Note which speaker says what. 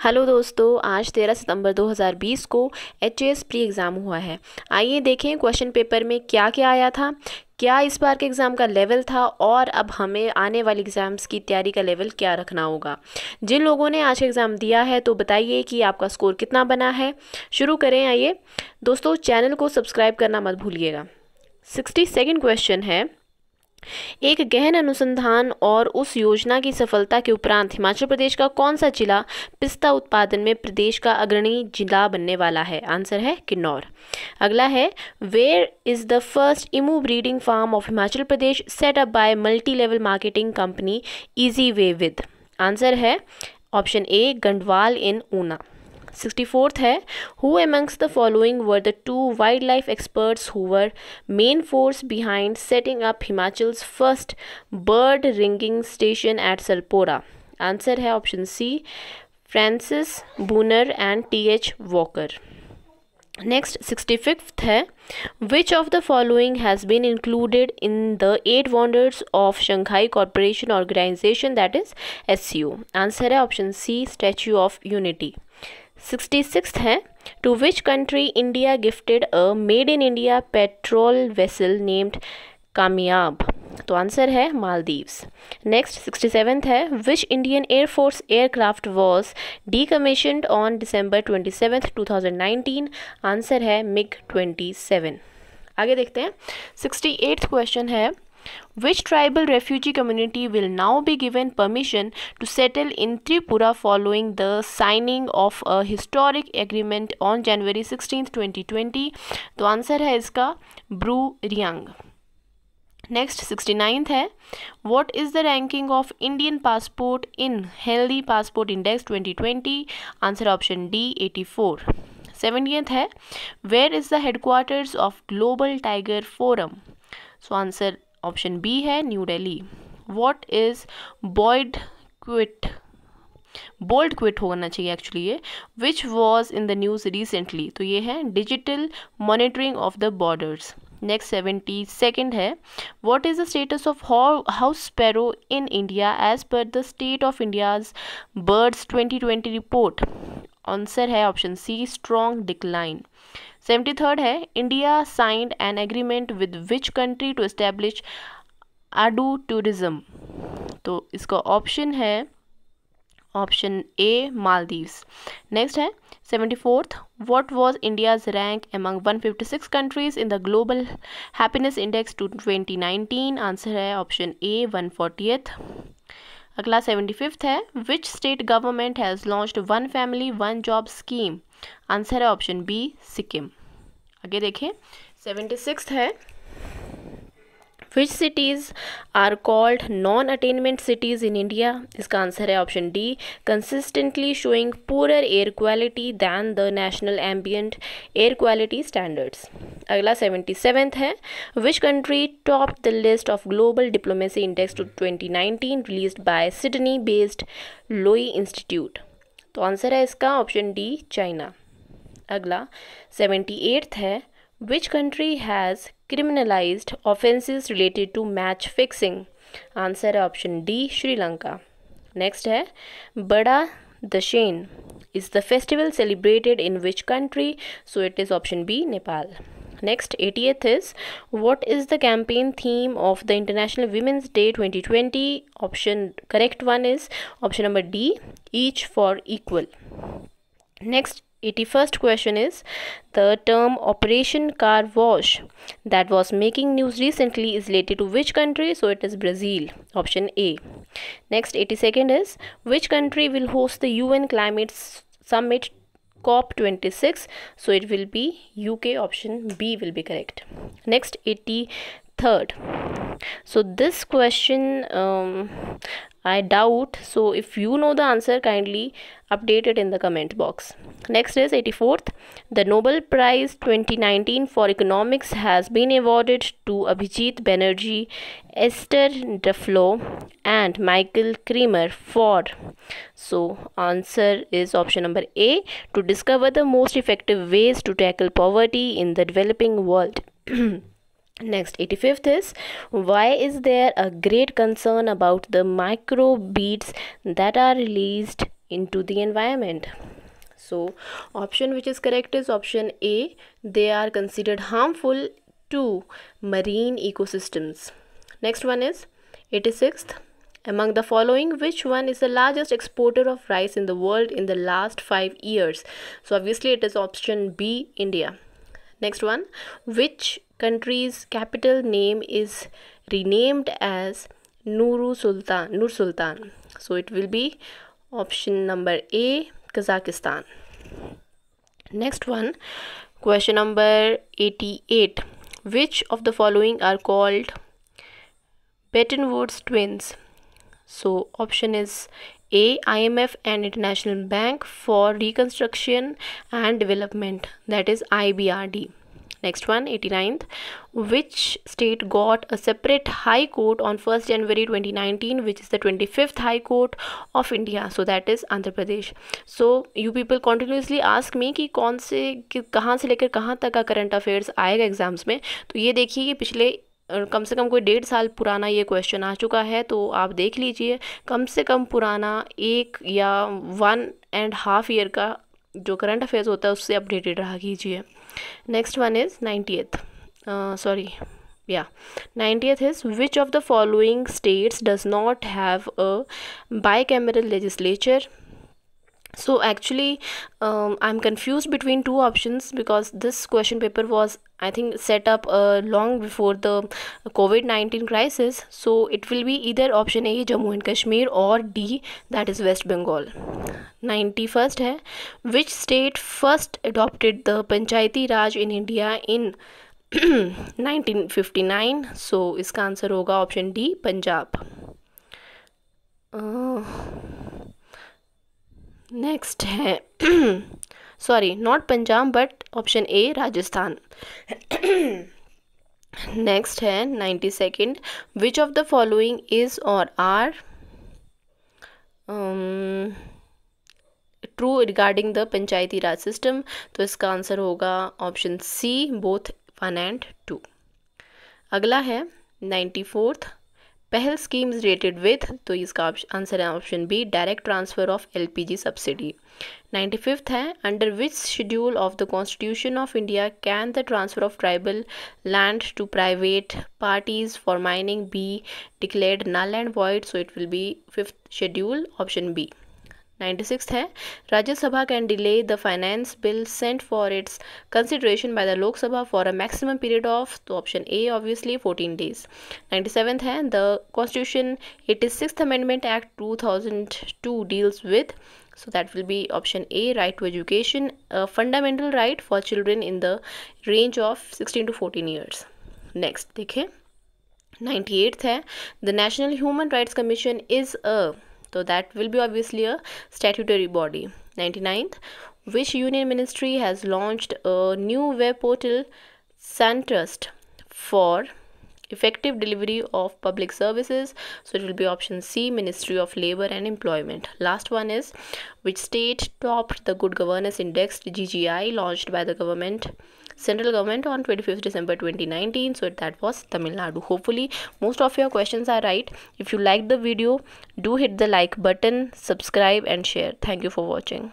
Speaker 1: Hello दोस्तों, आज 13 सितंबर 2020 को एचएएस प्री एग्ज़ाम हुआ है। आइए देखें क्वेश्चन पेपर में क्या क्या आया था, क्या इस बार के एग्ज़ाम का लेवल था और अब हमें आने वाली एग्ज़ाम्स की तैयारी का लेवल क्या रखना होगा। जिन लोगों ने आज एग्ज़ाम दिया है तो बताइए कि आपका स्कोर कितना बना है। शुरू करें। आइए दोस्तों, चैनल को सब्सक्राइब करना मत भूलिएगा। 62nd क्वेश्चन है, एक गहन अनुसंधान और उस योजना की सफलता के उपरांत हिमाचल प्रदेश का कौन सा जिला पिस्ता उत्पादन में प्रदेश का अग्रणी जिला बनने वाला है। आंसर है किन्नौर। अगला है, where is the first emu breeding farm of Himachal Pradesh set up by multi level marketing company easy way with. Answer है option A Gandwal in Una. 64th है, who amongst the following were the two wildlife experts who were main force behind setting up Himachal's first bird ringing station at Salpora? Answer है option C Francis Booner and T H. Walker. Next 65th है, which of the following has been included in the 8 wonders of Shanghai Corporation Organization that is SCO? Answer है option C Statue of Unity. 66th है, to which country India gifted a made in India patrol vessel named Kamyab? तो answer है Maldives. Next 67th है, which Indian Air Force aircraft was decommissioned on December 27th 2019? Answer है MiG 27। आगे देखते हैं। 68th question है, which tribal refugee community will now be given permission to settle in Tripura following the signing of a historic agreement on January 16th 2020? तो answer है इसका Bru Reang. Next 69th है, what is the ranking of Indian passport in Healthy Passport Index 2020? Answer option D 84। 70th है, where is the headquarters of Global Tiger Forum? So answer option B है New Delhi. What is BOLD QIT होना चाहिए actually ये, which was in the news recently? तो ये है digital monitoring of the borders. Next 72nd है, what is the status of house sparrow in India as per the State of India's Birds 2020 report? Answer है option C strong decline. 73rd है, India signed an agreement with which country to establish आडू tourism? तो इसका option है option ए Maldives. Next है 74th, what was India's rank among 156 countries in the Global Happiness Index 2019? Answer है option A 140th। अगला 75th है, which state government has launched one family one job scheme? Answer है option B Sikkim. आगे देखें। 76th है, which cities are called non attainment cities in India? इसका answer है option D consistently showing poor air quality than the national ambient air quality standards. अगला 77th है, which country top the list of global diplomacy index 2019 released by Sydney based लोई institute? तो answer है इसका option D China. अगला 78th है, which country has criminalized offenses related to match fixing? Answer है option D Sri Lanka. Next है, बड़ा Dashain is the festival celebrated in which country? So it is option B Nepal. Next 80th is, what is the campaign theme of the International Women's Day 2020? Option correct one is option number D each for equal। Next 81st question is, the term Operation Car Wash that was making news recently is related to which country? So it is Brazil, option A। Next 82nd is, which country will host the UN Climate Summit COP26? So it will be UK, option B will be correct। Next 83rd, so this question I doubt, so if you know the answer kindly update it in the comment box। Next is 84th, the Nobel Prize 2019 for Economics has been awarded to Abhijit Banerjee, Esther Duflo and Michael Kremer for, so answer is option number A, to discover the most effective ways to tackle poverty in the developing world। Next 85th is, why is there a great concern about the microbeads that are released into the environment. So option which is correct is option A. They are considered harmful to marine ecosystems. Next one is 86th. Among the following, which one is the largest exporter of rice in the world in the last 5 years? So obviously it is option B, India. Next one, which country's capital name is renamed as Nur Sultan? So it will be option number A, Kazakhstan. Next one, question number 88. Which of the following are called Bretton Woods twins? So option is A, IMF and International Bank for Reconstruction and Development, that is IBRD. Next one, 89th. Which state got a separate High Court on 1st January 2019, which is the 25th High Court of India? So that is Andhra Pradesh. So you people continuously ask me कि कौन से कहाँ से लेकर कहाँ तक का current affairs आएगा एग्जाम्स में. तो ये देखिए कि पिछले कम से कम कोई 1.5 साल पुराना ये क्वेश्चन आ चुका है, तो आप देख लीजिए कम से कम पुराना 1 या 1.5 ईयर का जो करंट अफेयर्स होता है उससे अपडेटेड रहा कीजिए. Next one is 90th. 90th is, which of the following states does not have a bicameral legislature? So actually I'm confused between two options because this question paper was, I think, set up long before the COVID-19 crisis. So it will be either option A, Jammu and Kashmir, or D, that is West Bengal. 91st है, which state first adopted the Panchayati Raj in India in 1959? So इसका answer होगा option D, Punjab. Next है sorry, not Punjab but option A, Rajasthan. Next है 92nd. Which of the following is or are true regarding the Panchayati Raj system? तो इसका answer होगा option C, both 1 and 2. अगला है 94th. पहल स्कीम इज रिलेटेड विथ, तो इसका आंसर है option B, direct transfer of LPG subsidy. 95th है, under which schedule of the constitution of India can the transfer of tribal land to private parties for mining be declared null and void? So it will be 5th schedule, option B. 96th है, Rajya Sabha can delay the finance bill sent for its consideration by the Lok Sabha for a maximum period of, तो option A obviously 14 days. 97th है, the constitution 86th amendment act 2002 deals with, so that will be option A, right to education, a fundamental right for children in the range of 16 to 14 years. Next देखिए 98th है, the National Human Rights Commission is a, so that will be obviously a statutory body. 99th, which union ministry has launched a new web portal, SunTrust, for effective delivery of public services? So it will be option C, Ministry of Labor and Employment. Last one is, which state topped the Good Governance Index, GGI, launched by the central government on 25th December 2019? So that was Tamil Nadu. Hopefully most of your questions are right. If you liked the video, do hit the like button, subscribe and share. Thank you for watching.